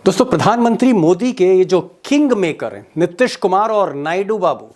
दोस्तों, प्रधानमंत्री मोदी के ये जो किंग मेकर हैं नीतीश कुमार और नायडू बाबू,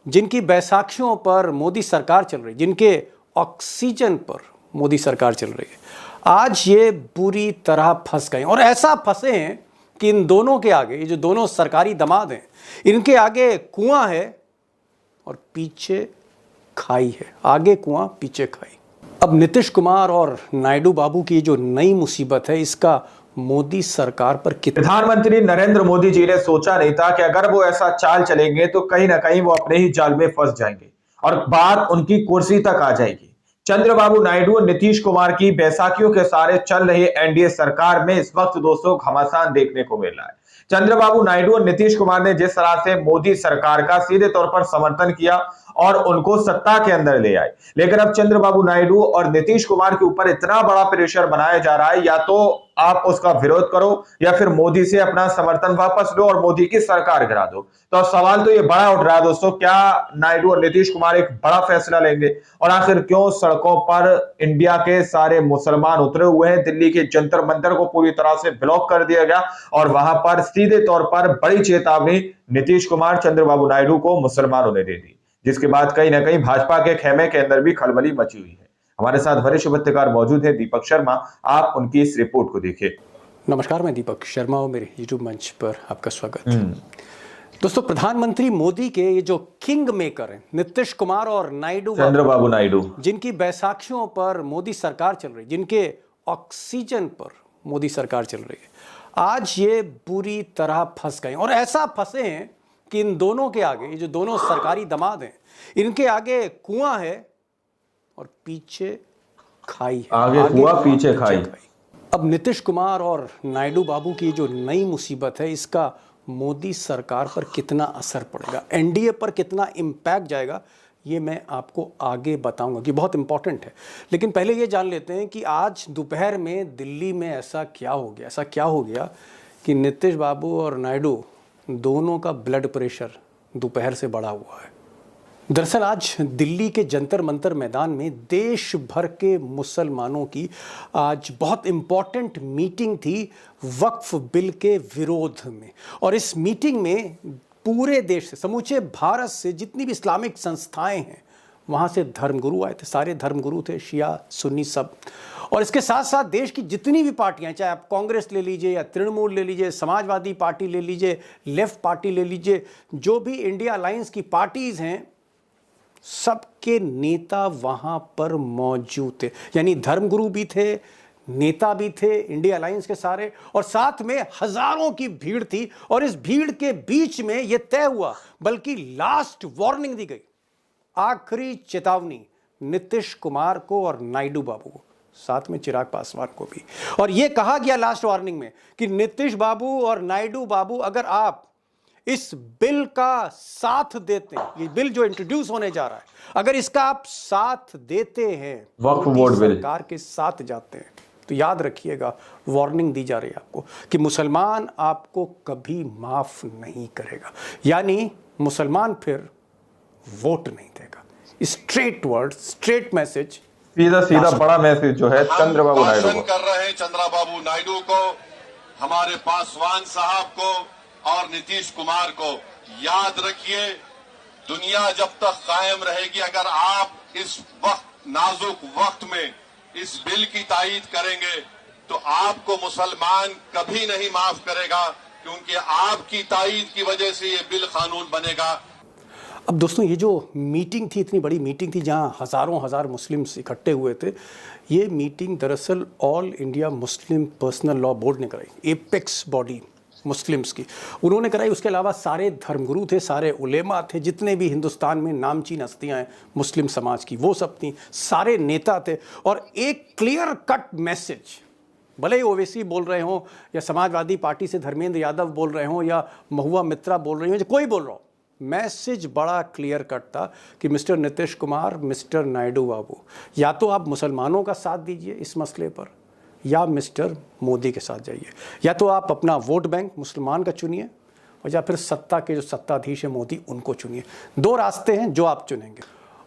जिनकी बैसाखियों पर मोदी सरकार चल रही, जिनके ऑक्सीजन पर मोदी सरकार चल रही है, आज ये बुरी तरह फंस गए। और ऐसा फंसे हैं कि इन दोनों के आगे, ये जो दोनों सरकारी दामाद हैं, इनके आगे कुआं है और पीछे खाई है। आगे कुआं, पीछे खाई। अब नीतीश कुमार और नायडू बाबू की जो नई मुसीबत है, इसका मोदी सरकार पर कितना। प्रधानमंत्री नरेंद्र मोदी जी ने सोचा नहीं था कि अगर वो ऐसा चाल चलेंगे तो कहीं ना कहीं वो अपने ही जाल में फंस जाएंगे और बात उनकी कुर्सी तक आ जाएगी। चंद्रबाबू नायडू और नीतीश कुमार की बैसाखियों के सारे चल रही एनडीए सरकार में इस वक्त दोस्तों घमासान देखने को मिल रहा है। चंद्रबाबू नायडू और नीतीश कुमार ने जिस तरह से मोदी सरकार का सीधे तौर पर समर्थन किया और उनको सत्ता के अंदर ले आए, लेकिन अब चंद्रबाबू नायडू और नीतीश कुमार के ऊपर इतना बड़ा प्रेशर बनाया जा रहा है, या तो आप उसका विरोध करो या फिर मोदी से अपना समर्थन वापस लो और मोदी की सरकार गिरा दो। तो सवाल तो ये बड़ा उठ रहा है दोस्तों, क्या नायडू और नीतीश कुमार एक बड़ा फैसला लेंगे? और आखिर क्यों सड़कों पर इंडिया के सारे मुसलमान उतरे हुए हैं? दिल्ली के जंतर मंतर को पूरी तरह से ब्लॉक कर दिया गया और वहां पर सीधे तौर पर बड़ी चेतावनी नीतीश कुमार चंद्रबाबू नायडू को मुसलमानों ने दे दी, जिसके बाद कहीं ना कहीं भाजपा के खेमे के अंदर भी खलबली मची हुई है। हमारे साथ वरिष्ठ पत्रकार मौजूद है दीपक शर्मा, आप उनकी इस रिपोर्ट को देखिए। नमस्कार, मैं दीपक शर्मा और मेरे यूट्यूब मंच पर आपका स्वागत। दोस्तों, प्रधानमंत्री मोदी के ये जो किंग मेकर हैं नीतीश कुमार और नायडू, चंद्रबाबू नायडू, जिनकी बैसाखियों पर मोदी सरकार चल रही, जिनके ऑक्सीजन पर मोदी सरकार चल रही है, आज ये बुरी तरह फंस गए। और ऐसा फंसे हैं कि इन दोनों के आगे, ये जो दोनों सरकारी दामाद हैं, इनके आगे कुआं है और पीछे खाई है। आगे कुआं, पीछे खाई। अब नीतीश कुमार और नायडू बाबू की जो नई मुसीबत है, इसका मोदी सरकार पर कितना असर पड़ेगा, एनडीए पर कितना इम्पैक्ट जाएगा, ये मैं आपको आगे बताऊंगा कि बहुत इंपॉर्टेंट है। लेकिन पहले ये जान लेते हैं कि आज दोपहर में दिल्ली में ऐसा क्या हो गया कि नीतीश बाबू और नायडू दोनों का ब्लड प्रेशर दोपहर से बढ़ा हुआ है। दरअसल आज दिल्ली के जंतर मंतर मैदान में देश भर के मुसलमानों की आज बहुत इम्पॉर्टेंट मीटिंग थी वक्फ बिल के विरोध में। और इस मीटिंग में पूरे देश से, समूचे भारत से जितनी भी इस्लामिक संस्थाएं हैं, वहाँ से धर्मगुरु आए थे। सारे धर्मगुरु थे, शिया सुन्नी सब। और इसके साथ साथ देश की जितनी भी पार्टियां, चाहे आप कांग्रेस ले लीजिए या तृणमूल ले लीजिए, समाजवादी पार्टी ले लीजिए, लेफ्ट पार्टी ले लीजिए, जो भी इंडिया अलायंस की पार्टीज हैं, सबके नेता वहां पर मौजूद थे। यानी धर्मगुरु भी थे, नेता भी थे इंडिया अलायंस के सारे, और साथ में हजारों की भीड़ थी। और इस भीड़ के बीच में यह तय हुआ, बल्कि लास्ट वार्निंग दी गई, आखिरी चेतावनी नीतीश कुमार को और नायडू बाबू को, साथ में चिराग पासवान को भी। और यह कहा गया लास्ट वार्निंग में कि नीतीश बाबू और नायडू बाबू, अगर आप इस बिल का साथ देते हैं, ये बिल जो इंट्रोड्यूस होने जा रहा है, अगर इसका आप साथ देते हैं, वक्फ बोर्ड बिल, सरकार के साथ जाते हैं, तो याद रखिएगा, वार्निंग दी जा रही है आपको कि मुसलमान आपको कभी माफ नहीं करेगा। यानी मुसलमान फिर वोट नहीं देगा। स्ट्रेट वर्ड, स्ट्रेट मैसेज, सीधा बड़ा मैसेज जो है चंद्रबाबू नायडू को कर रहे हैं। चंद्रबाबू नायडू को, हमारे पासवान साहब को और नीतीश कुमार को, याद रखिए, दुनिया जब तक कायम रहेगी, अगर आप इस वक्त, नाजुक वक्त में इस बिल की तायीद करेंगे तो आपको मुसलमान कभी नहीं माफ करेगा, क्योंकि आपकी तायीद की वजह से ये बिल कानून बनेगा। अब दोस्तों, ये जो मीटिंग थी, इतनी बड़ी मीटिंग थी जहां हजारों हजार मुस्लिम्स इकट्ठे हुए थे, ये मीटिंग दरअसल all India Muslim personal law board ने कराई, एपेक्स बॉडी मुस्लिम्स की, उन्होंने कराई। उसके अलावा सारे धर्मगुरु थे, सारे उलेमा थे, जितने भी हिंदुस्तान में नामचीन हस्तियां हैं मुस्लिम समाज की, वो सब थी, सारे नेता थे। और एक क्लियर कट मैसेज, भले ही ओवैसी बोल रहे हों या समाजवादी पार्टी से धर्मेंद्र यादव बोल रहे हों या महुआ मित्रा बोल रही हो, कोई बोल रहा हो, मैसेज बड़ा क्लियर कट था कि मिस्टर नीतीश कुमार, मिस्टर नायडू बाबू, या तो आप मुसलमानों का साथ दीजिए इस मसले पर, या मिस्टर मोदी के साथ जाइए। या तो आप अपना वोट बैंक मुसलमान का चुनिए, और या फिर सत्ता के जो सत्ताधीश है मोदी, उनको चुनिए। दो रास्ते हैं जो आप चुनेंगे।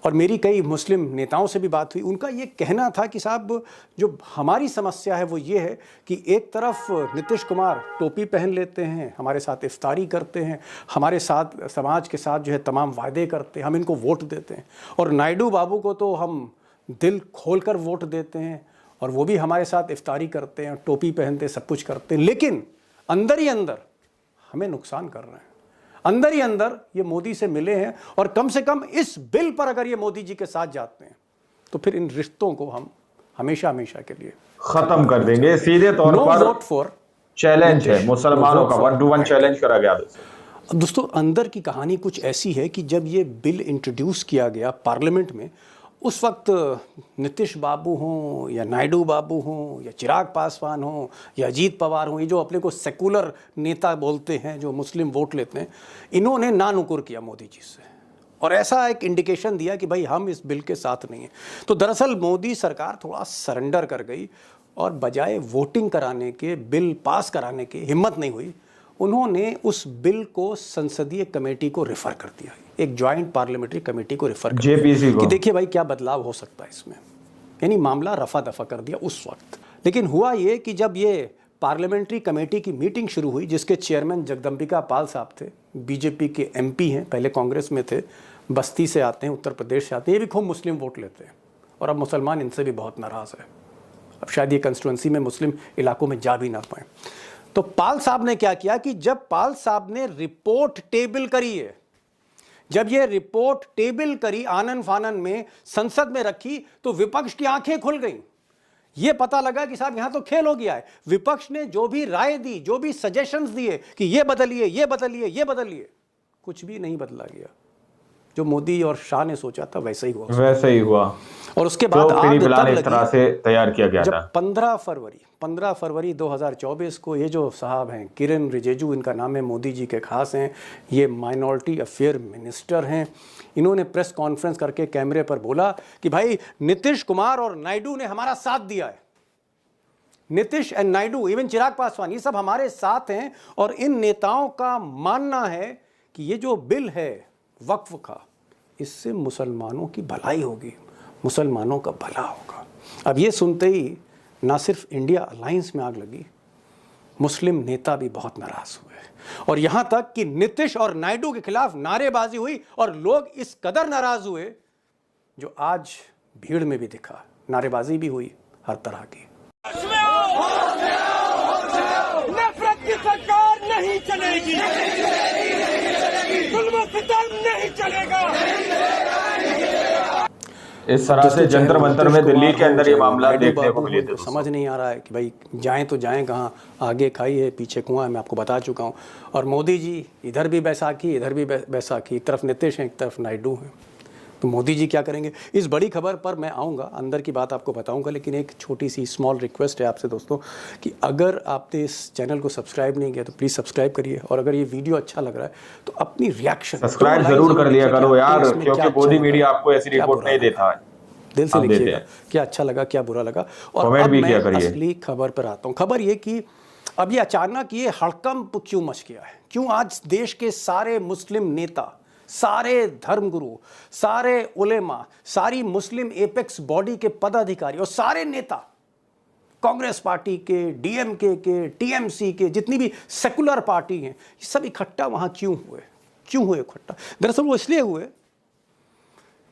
और मेरी कई मुस्लिम नेताओं से भी बात हुई, उनका ये कहना था कि साहब जो हमारी समस्या है वो ये है कि एक तरफ नीतीश कुमार टोपी पहन लेते हैं, हमारे साथ इफ्तारी करते हैं, हमारे साथ समाज के साथ जो है तमाम वायदे करते हैं, हम इनको वोट देते हैं, और नायडू बाबू को तो हम दिल खोलकर वोट देते हैं और वो भी हमारे साथ इफ्तारी करते हैं, टोपी पहनते, सब कुछ करते हैं, लेकिन अंदर ही अंदर हमें नुकसान कर रहे हैं। अंदर ही अंदर ये मोदी से मिले हैं और कम से कम इस बिल पर अगर ये मोदी जी के साथ जाते हैं तो फिर इन रिश्तों को हम हमेशा हमेशा के लिए खत्म कर देंगे। सीधे तौर नो पर वोट फॉर चैलेंज है मुसलमानों का, 1-to-1 चैलेंज करा गया। अब दोस्तों अंदर की कहानी कुछ ऐसी है कि जब ये बिल इंट्रोड्यूस किया गया पार्लियामेंट में, उस वक्त नीतीश बाबू हों या नायडू बाबू हों या चिराग पासवान हों या अजीत पवार हों, ये जो अपने को सेकुलर नेता बोलते हैं, जो मुस्लिम वोट लेते हैं, इन्होंने नानुकुर किया मोदी जी से और ऐसा एक इंडिकेशन दिया कि भाई हम इस बिल के साथ नहीं हैं। तो दरअसल मोदी सरकार थोड़ा सरेंडर कर गई और बजाय वोटिंग कराने के, बिल पास कराने की हिम्मत नहीं हुई, उन्होंने उस बिल को संसदीय कमेटी को रेफर कर दिया, एक ज्वाइंट पार्लियामेंट्री कमेटी को रेफर कर जेपीसी दिया कि देखिए भाई क्या बदलाव हो सकता है इसमें, यानी मामला रफा दफा कर दिया उस वक्त। लेकिन हुआ ये कि जब ये पार्लियामेंट्री कमेटी की मीटिंग शुरू हुई, जिसके चेयरमैन जगदम्बिका पाल साहब थे, बीजेपी के एमपी हैं, पहले कांग्रेस में थे, बस्ती से आते हैं, उत्तर प्रदेश से आते हैं, ये भी खूब मुस्लिम वोट लेते हैं और अब मुसलमान इनसे भी बहुत नाराज़ है। अब शायद ये कंस्टिट्यूंसी में मुस्लिम इलाकों में जा भी ना पाए। तो पाल साहब ने क्या किया कि जब पाल साहब ने रिपोर्ट टेबल करी है, जब ये रिपोर्ट टेबल करी, आनन फानन में संसद में रखी, तो विपक्ष की आंखें खुल गईं। ये पता लगा कि साहब यहां तो खेल हो गया है। विपक्ष ने जो भी राय दी, जो भी सजेशंस दिए कि ये बदलिए, ये बदलिए, ये बदलिए, कुछ भी नहीं बदला गया। जो मोदी और शाह ने सोचा था वैसा ही हुआ, वैसे ही हुआ। और उसके बाद आग तब इस तरह से तैयार किया गया जब था। 15 फरवरी 2024 को ये जो साहब हैं किरण रिजिजू, इनका नाम है, मोदी जी के खास हैं, ये माइनॉरिटी अफेयर मिनिस्टर हैं, इन्होंने प्रेस कॉन्फ्रेंस करके कैमरे पर बोला कि भाई नीतीश कुमार और नायडू ने हमारा साथ दिया है, नीतीश एंड नायडू, इवन चिराग पासवान, ये सब हमारे साथ हैं और इन नेताओं का मानना है कि ये जो बिल है वक्फ का, इससे मुसलमानों की भलाई होगी, मुसलमानों का भला होगा। अब ये सुनते ही ना सिर्फ इंडिया अलायंस में आग लगी, मुस्लिम नेता भी बहुत नाराज हुए और यहां तक कि नीतीश और नायडू के खिलाफ नारेबाजी हुई और लोग इस कदर नाराज हुए जो आज भीड़ में भी दिखा, नारेबाजी भी हुई हर तरह की। नफरत की सरकार नहीं चलेगी, जुल्म सितम नहीं चलेगा। इस तरह से जंतर मंतर में दिल्ली के अंदर ये मामला देखने को मिले थे। समझ नहीं आ रहा है कि भाई जाएं तो जाएं कहाँ, आगे खाई है पीछे कुआं है, मैं आपको बता चुका हूं। और मोदी जी इधर भी बैसाखी, इधर भी बैसाखी, एक तरफ नीतीश हैं, एक तरफ नायडू हैं, तो मोदी जी क्या करेंगे? इस बड़ी खबर पर मैं आऊँगा, अंदर की बात आपको बताऊँगा, लेकिन एक छोटी सी स्मॉल रिक्वेस्ट है आपसे दोस्तों कि अगर आपने इस चैनल को सब्सक्राइब नहीं किया तो प्लीज़ सब्सक्राइब करिए, और अगर ये वीडियो अच्छा लग रहा है तो अपनी रिएक्शन सब्सक्राइब जरूर कर लिया करो यार, क्योंकि मोदी मीडिया आपको ऐसी रिपोर्ट नहीं देता है। दिल से लिखिएगा क्या अच्छा लगा, क्या बुरा लगा। और अब मैं असली खबर पर आता हूँ। खबर ये कि अब ये अचानक ये हड़कंप क्यों मच गया है, क्यों आज देश के सारे मुस्लिम नेता, सारे धर्मगुरु, सारे उलेमा, सारी मुस्लिम एपेक्स बॉडी के पदाधिकारी और सारे नेता, कांग्रेस पार्टी के, डीएमके के, टीएमसी के, जितनी भी सेकुलर पार्टी हैं, ये सब इकट्ठा वहाँ क्यों हुए इकट्ठा? दरअसल वो इसलिए हुए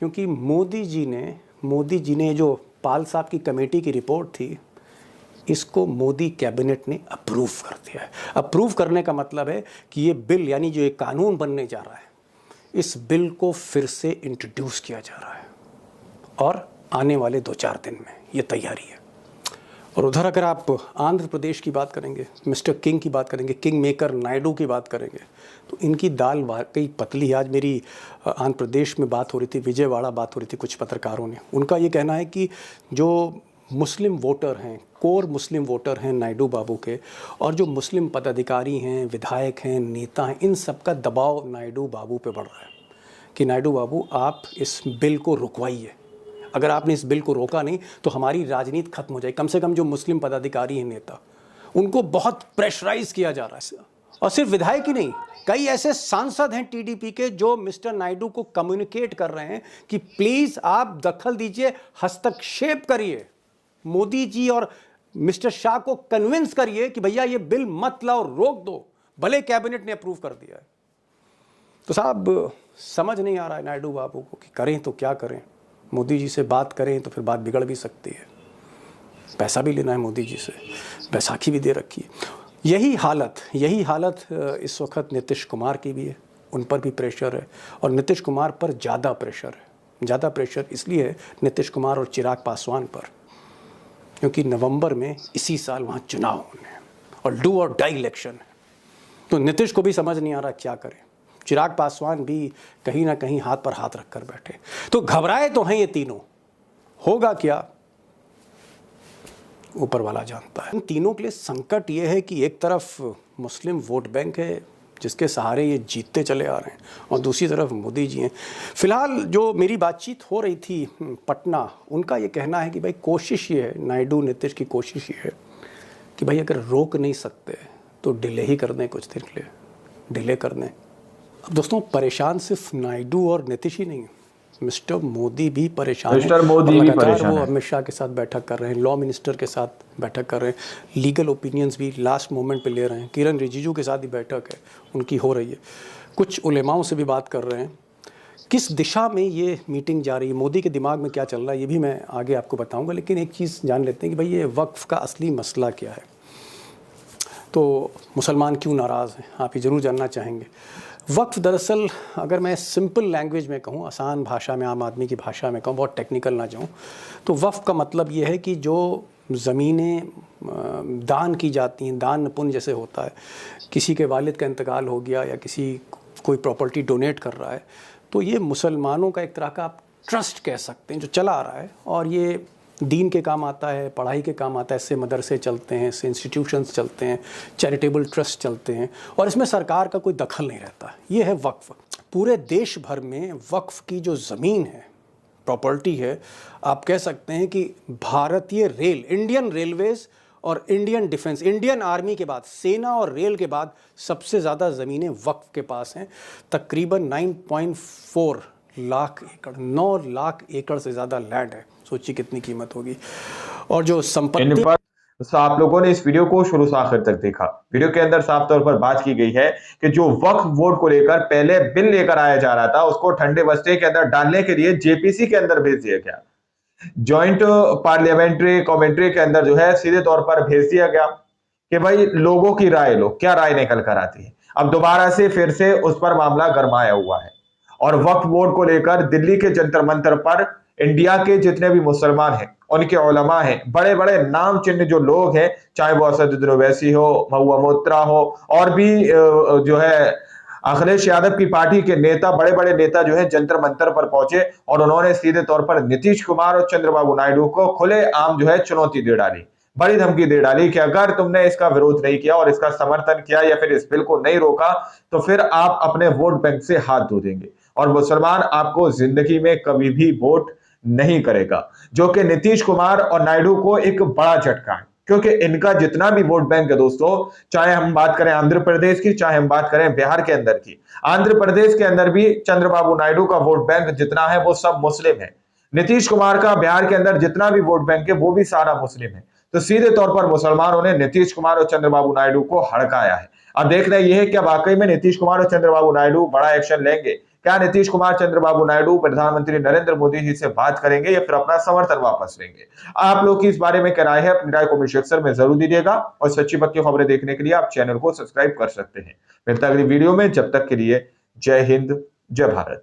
क्योंकि मोदी जी ने जो पाल साहब की कमेटी की रिपोर्ट थी, इसको मोदी कैबिनेट ने अप्रूव कर दिया है। अप्रूव करने का मतलब है कि ये बिल, यानी जो एक कानून बनने जा रहा है, इस बिल को फिर से इंट्रोड्यूस किया जा रहा है और आने वाले 2-4 दिन में ये तैयारी है। और उधर अगर आप आंध्र प्रदेश की बात करेंगे, मिस्टर किंग की बात करेंगे, किंग मेकर नायडू की बात करेंगे, तो इनकी दाल वाकई पतली है। आज मेरी आंध्र प्रदेश में बात हो रही थी, विजयवाड़ा बात हो रही थी कुछ पत्रकारों ने, उनका ये कहना है कि जो मुस्लिम वोटर हैं, कोर मुस्लिम वोटर हैं नायडू बाबू के, और जो मुस्लिम पदाधिकारी हैं, विधायक हैं, नेता हैं, इन सब का दबाव नायडू बाबू पे बढ़ रहा है कि नायडू बाबू आप इस बिल को रुकवाइए, अगर आपने इस बिल को रोका नहीं तो हमारी राजनीति खत्म हो जाएगी। कम से कम जो मुस्लिम पदाधिकारी हैं, नेता, उनको बहुत प्रेशराइज किया जा रहा है। और सिर्फ विधायक ही नहीं, कई ऐसे सांसद हैं टीडीपी के जो मिस्टर नायडू को कम्युनिकेट कर रहे हैं कि प्लीज आप दखल दीजिए, हस्तक्षेप करिए, मोदी जी और मिस्टर शाह को कन्विंस करिए कि भैया ये बिल मत लाओ, रोक दो, भले कैबिनेट ने अप्रूव कर दिया है। तो साहब समझ नहीं आ रहा है नायडू बाबू को कि करें तो क्या करें। मोदी जी से बात करें तो फिर बात बिगड़ भी सकती है, पैसा भी लेना है मोदी जी से, बैसाखी भी दे रखी है। यही हालत इस वक्त नीतीश कुमार की भी है, उन पर भी प्रेशर है और नीतीश कुमार पर ज़्यादा प्रेशर है। ज़्यादा प्रेशर इसलिए है नीतीश कुमार और चिराग पासवान पर, क्योंकि नवंबर में इसी साल वहाँ चुनाव होने हैं और डू और डाई इलेक्शन है। तो नीतीश को भी समझ नहीं आ रहा क्या करें, चिराग पासवान भी कहीं ना कहीं हाथ पर हाथ रखकर बैठे। तो घबराए तो हैं ये तीनों, होगा क्या ऊपर वाला जानता है। इन तीनों के लिए संकट ये है कि एक तरफ मुस्लिम वोट बैंक है जिसके सहारे ये जीतते चले आ रहे हैं और दूसरी तरफ मोदी जी हैं। फिलहाल जो मेरी बातचीत हो रही थी पटना, उनका ये कहना है कि भाई कोशिश ये है, नायडू नीतीश की कोशिश ये है कि भाई अगर रोक नहीं सकते तो डिले ही कर दें, कुछ दिन के लिए डिले कर दें। अब दोस्तों परेशान सिर्फ नायडू और नीतीश ही नहीं है, मिस्टर मोदी भी परेशान है। मिस्टर मोदी भी परेशान वो है। अमित शाह के साथ बैठक कर रहे हैं, लॉ मिनिस्टर के साथ बैठक कर रहे हैं, लीगल ओपिनियंस भी लास्ट मोमेंट पे ले रहे हैं। किरण रिजिजू के साथ भी बैठक है उनकी हो रही है, कुछ उलेमाओं से भी बात कर रहे हैं। किस दिशा में ये मीटिंग जा रही है, मोदी के दिमाग में क्या चल रहा है, ये भी मैं आगे आपको बताऊँगा। लेकिन एक चीज़ जान लेते हैं कि भाई ये वक्फ का असली मसला क्या है। तो मुसलमान क्यों नाराज़ हैं, आप ये ज़रूर जानना चाहेंगे। वक्फ दरअसल अगर मैं सिंपल लैंग्वेज में कहूँ, आसान भाषा में, आम आदमी की भाषा में कहूँ, बहुत टेक्निकल ना जाऊँ, तो वक्फ का मतलब ये है कि जो ज़मीनें दान की जाती हैं, दान पुण्य जैसे होता है, किसी के वालिद का इंतकाल हो गया या किसी कोई प्रॉपर्टी डोनेट कर रहा है, तो ये मुसलमानों का एक तरह का आप ट्रस्ट कह सकते हैं जो चला आ रहा है और ये दीन के काम आता है, पढ़ाई के काम आता है। इससे मदरसे चलते हैं, इससे इंस्टीट्यूशंस चलते हैं, चैरिटेबल ट्रस्ट चलते हैं और इसमें सरकार का कोई दखल नहीं रहता। ये है वक्फ। पूरे देश भर में वक्फ की जो ज़मीन है, प्रॉपर्टी है, आप कह सकते हैं कि भारतीय रेल, इंडियन रेलवेज़ और इंडियन डिफेंस, इंडियन आर्मी के बाद, सेना और रेल के बाद सबसे ज़्यादा ज़मीनें वक्फ के पास हैं। तकरीबन 9.4 लाख एकड़, 9 लाख एकड़ से ज़्यादा लैंड है। सोचिए कितनी कीमत होगी। और जो संपत्ति, तो आप लोगों ने इस वीडियो को शुरू से आखिर तक देखा। वीडियो के अंदर साफ तौर पर बात की गई है कि जो वक्फ बोर्ड को लेकर पहले बिल लेकर आया जा रहा था, उसको ठंडे बस्ते के अंदर डालने के लिए जेपीसी के अंदर भेज दिया गया, जॉइंट पार्लियामेंट्री कमेंट्री के अंदर जो है सीधे तौर पर भेज दिया गया कि भाई लोगों की राय लो, क्या राय निकल कर आती है। अब दोबारा से फिर से उस पर मामला गरमाया हुआ है और वक्फ बोर्ड को लेकर दिल्ली के जंतर मंतर पर इंडिया के जितने भी मुसलमान हैं, उनके उलमा हैं, बड़े बड़े नाम चिन्ह जो लोग हैं, चाहे वो असदुद्दीन ओवैसी हो, महुआ मोत्रा हो और भी जो है अखिलेश यादव की पार्टी के नेता, बड़े बड़े नेता जो है जंतर मंतर पर पहुंचे और उन्होंने सीधे तौर पर नीतीश कुमार और चंद्रबाबू नायडू को खुलेआम जो है चुनौती दे डाली, बड़ी धमकी दे डाली कि अगर तुमने इसका विरोध नहीं किया और इसका समर्थन किया या फिर इस बिल को नहीं रोका तो फिर आप अपने वोट बैंक से हाथ धो देंगे और मुसलमान आपको जिंदगी में कभी भी वोट नहीं करेगा। जो कि नीतीश कुमार और नायडू को एक बड़ा झटका है, क्योंकि इनका जितना भी वोट बैंक है दोस्तों, चाहे हम बात करें आंध्र प्रदेश की, चाहे हम बात करें बिहार के अंदर की, आंध्र प्रदेश के अंदर भी चंद्रबाबू नायडू का वोट बैंक जितना है वो सब मुस्लिम है। नीतीश कुमार का बिहार के अंदर जितना भी वोट बैंक है वो भी सारा मुस्लिम है। तो सीधे तौर पर मुसलमानों ने नीतीश कुमार और चंद्रबाबू नायडू को हड़काया है। अब देखना यह है कि वाकई में नीतीश कुमार और चंद्रबाबू नायडू बड़ा एक्शन लेंगे। क्या नीतीश कुमार चंद्रबाबू नायडू प्रधानमंत्री नरेंद्र मोदी जी से बात करेंगे या फिर अपना समर्थन वापस लेंगे? आप लोग की इस बारे में क्या राय है, अपनी राय कमेंट सेक्शन में जरूर दीजिएगा और सच्ची पक्की खबरें देखने के लिए आप चैनल को सब्सक्राइब कर सकते हैं। मिलता है अगली वीडियो में, जब तक के लिए जय हिंद, जय भारत।